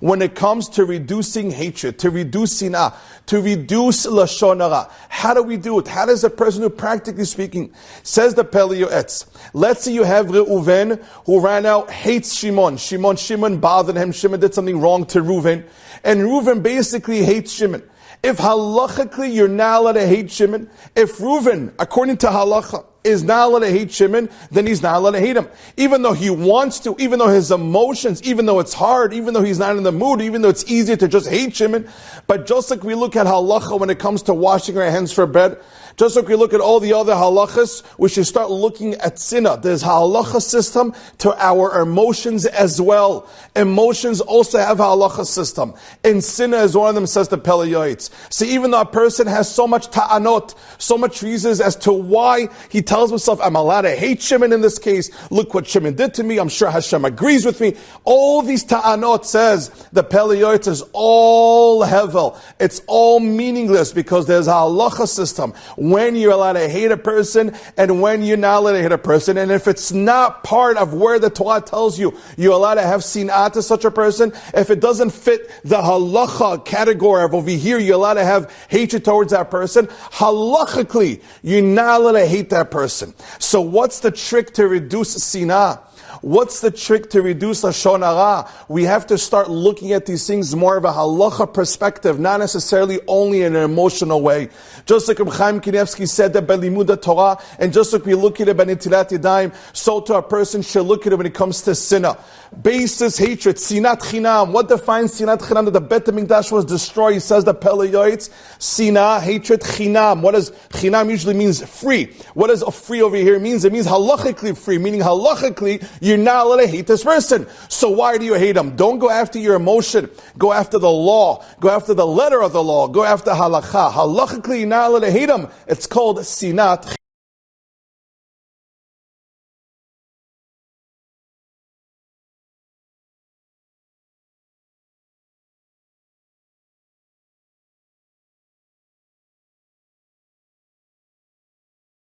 when it comes to reducing hatred, to reduce sinah, to reduce lashon hara. How do we do it? How does a person who, practically speaking, says the Pele Yoetz, let's say you have Reuven who ran out, hates Shimon. Shimon bothered him. Shimon did something wrong to Reuven. And Reuven basically hates Shimon. If halachically you're not allowed to hate Shimon, if Reuven, according to halacha, is not allowed to hate Shimon, then he's not allowed to hate him. Even though he wants to, even though his emotions, even though it's hard, even though he's not in the mood, even though it's easier to just hate Shimon. But just like we look at halacha when it comes to washing our hands for bed, just like we look at all the other halachas, we should start looking at sinah. There's halacha system to our emotions as well. Emotions also have a halacha system. And sinah is one of them, says the Pele Yoetz. So even though a person has so much ta'anot, so much reasons as to why he tells himself, I'm allowed to hate Shimon in this case. Look what Shimon did to me. I'm sure Hashem agrees with me. All these ta'anot, says the Pele Yoetz, is all hevel. It's all meaningless because there's a halacha system. When you're allowed to hate a person and when you're not allowed to hate a person. And if it's not part of where the Torah tells you you're allowed to have sin'ah to such a person, if it doesn't fit the halacha category of over here, you're allowed to have hatred towards that person, halachically, you're not allowed to hate that person. So what's the trick to reduce sin'ah? What's the trick to reduce lashon hara? We have to start looking at these things more of a halacha perspective, not necessarily only in an emotional way. Just like Reb Chaim Kanievsky said that by limud Torah, and just like we look at it by Netilat Yadayim, so too a person should look at it when it comes to sinah. Basis hatred, sinat chinam. What defines sinat chinam? That the Bet HaMikdash was destroyed, he says the Pele Yoetz. Sinah, hatred, chinam. What does chinam usually means? Free. What does a free over here means? It means halachically free, meaning halachically you're not allowed to hate this person. So why do you hate him? Don't go after your emotion. Go after the law. Go after the letter of the law. Go after halakha. Halachically you're not allowed to hate him. It's called sinat.